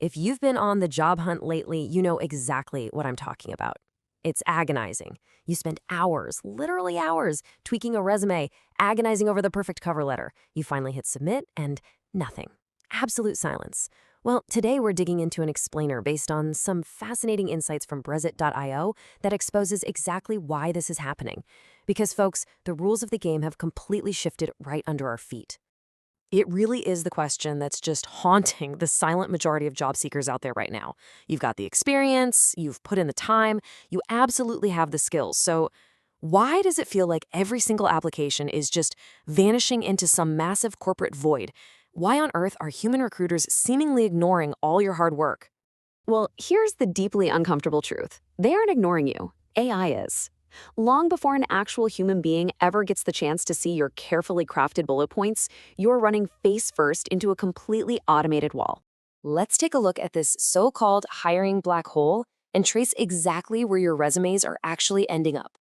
If you've been on the job hunt lately, you know exactly what I'm talking about. It's agonizing. You spend hours, literally hours, tweaking a resume, agonizing over the perfect cover letter. You finally hit submit and nothing. Absolute silence. Well, today we're digging into an explainer based on some fascinating insights from Rezit.io that exposes exactly why this is happening. Because, folks, the rules of the game have completely shifted right under our feet. It really is the question that's just haunting the silent majority of job seekers out there right now. You've got the experience, you've put in the time, you absolutely have the skills. So why does it feel like every single application is just vanishing into some massive corporate void? Why on earth are human recruiters seemingly ignoring all your hard work? Well, here's the deeply uncomfortable truth. They aren't ignoring you. AI is. Long before an actual human being ever gets the chance to see your carefully crafted bullet points, you're running face first into a completely automated wall. Let's take a look at this so-called hiring black hole and trace exactly where your resumes are actually ending up.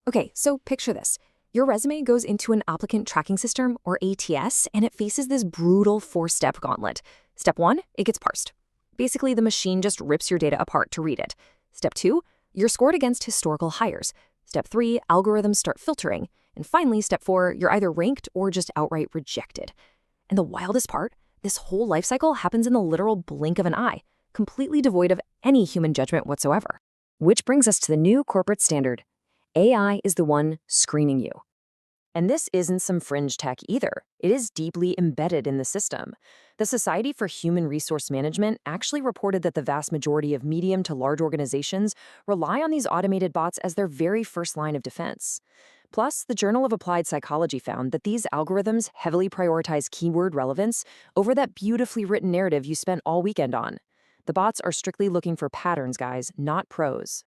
Okay, so picture this. Your resume goes into an applicant tracking system, or ATS, and it faces this brutal four-step gauntlet. Step 1, it gets parsed. Basically, the machine just rips your data apart to read it. Step 2, you're scored against historical hires. Step 3, algorithms start filtering. And finally, step 4, you're either ranked or just outright rejected. And the wildest part, this whole life cycle happens in the literal blink of an eye, completely devoid of any human judgment whatsoever. Which brings us to the new corporate standard. AI is the one screening you. And this isn't some fringe tech either. It is deeply embedded in the system. The Society for Human Resource Management actually reported that the vast majority of medium to large organizations rely on these automated bots as their very first line of defense. Plus, the Journal of Applied Psychology found that these algorithms heavily prioritize keyword relevance over that beautifully written narrative you spent all weekend on. The bots are strictly looking for patterns, guys, not prose.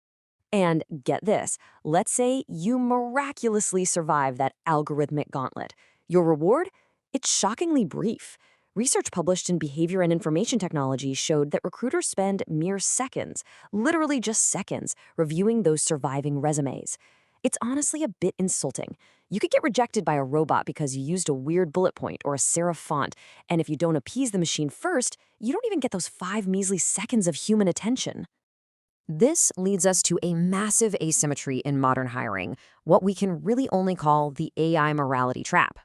And get this, let's say you miraculously survive that algorithmic gauntlet. Your reward? It's shockingly brief. Research published in Behavior and Information Technology showed that recruiters spend mere seconds, literally just seconds, reviewing those surviving resumes. It's honestly a bit insulting. You could get rejected by a robot because you used a weird bullet point or a serif font, and if you don't appease the machine first, you don't even get those 5 measly seconds of human attention. This leads us to a massive asymmetry in modern hiring, what we can really only call the AI morality trap.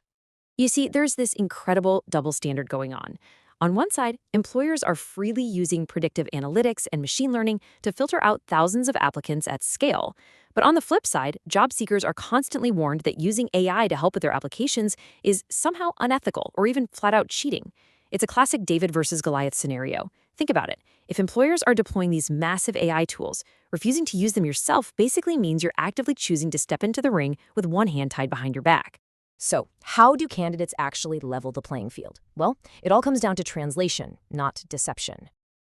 You see, there's this incredible double standard going on. On one side, employers are freely using predictive analytics and machine learning to filter out thousands of applicants at scale. But on the flip side, job seekers are constantly warned that using AI to help with their applications is somehow unethical or even flat out cheating. It's a classic David versus Goliath scenario. Think about it. If employers are deploying these massive AI tools, refusing to use them yourself basically means you're actively choosing to step into the ring with one hand tied behind your back. So, how do candidates actually level the playing field? Well, it all comes down to translation, not deception.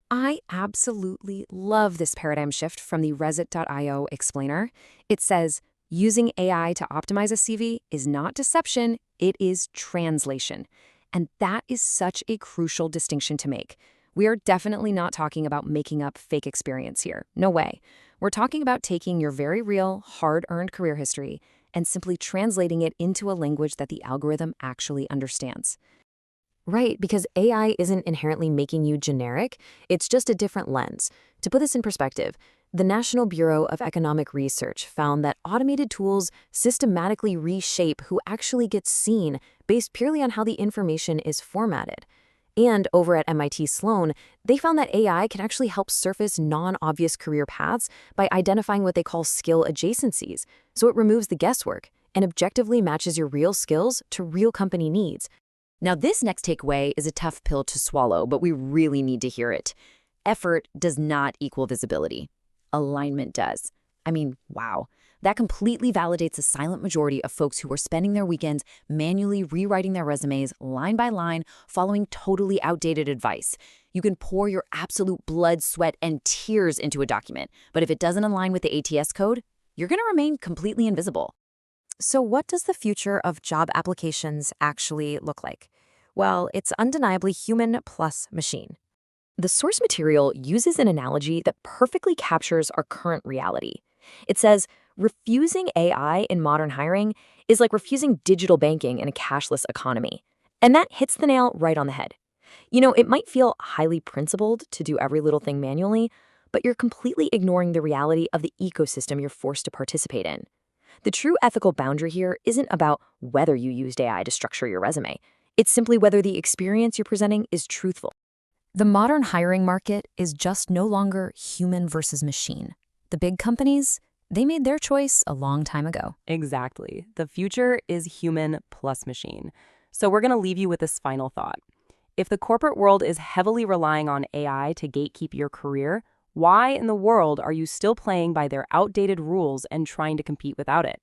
I absolutely love this paradigm shift from the Rezit.io explainer. It says, using AI to optimize a CV is not deception, it is translation. And that is such a crucial distinction to make. We are definitely not talking about making up fake experience here. No way. We're talking about taking your very real, hard-earned career history and simply translating it into a language that the algorithm actually understands. Right, because AI isn't inherently making you generic, it's just a different lens. To put this in perspective, the National Bureau of Economic Research found that automated tools systematically reshape who actually gets seen based purely on how the information is formatted. And over at MIT Sloan, they found that AI can actually help surface non-obvious career paths by identifying what they call skill adjacencies. So it removes the guesswork and objectively matches your real skills to real company needs. Now, this next takeaway is a tough pill to swallow, but we really need to hear it. Effort does not equal visibility. Alignment does. I mean, wow. That completely validates the silent majority of folks who are spending their weekends manually rewriting their resumes line by line, following totally outdated advice. You can pour your absolute blood, sweat, and tears into a document, but if it doesn't align with the ATS code, you're going to remain completely invisible. So what does the future of job applications actually look like? Well, it's undeniably human plus machine. The source material uses an analogy that perfectly captures our current reality. It says, refusing AI in modern hiring is like refusing digital banking in a cashless economy. And that hits the nail right on the head. It might feel highly principled to do every little thing manually, but you're completely ignoring the reality of the ecosystem you're forced to participate in. The true ethical boundary here isn't about whether you used AI to structure your resume. It's simply whether the experience you're presenting is truthful. The modern hiring market is just no longer human versus machine. The big companies, they made their choice a long time ago. Exactly. The future is human plus machine. So we're going to leave you with this final thought. If the corporate world is heavily relying on AI to gatekeep your career, why in the world are you still playing by their outdated rules and trying to compete without it?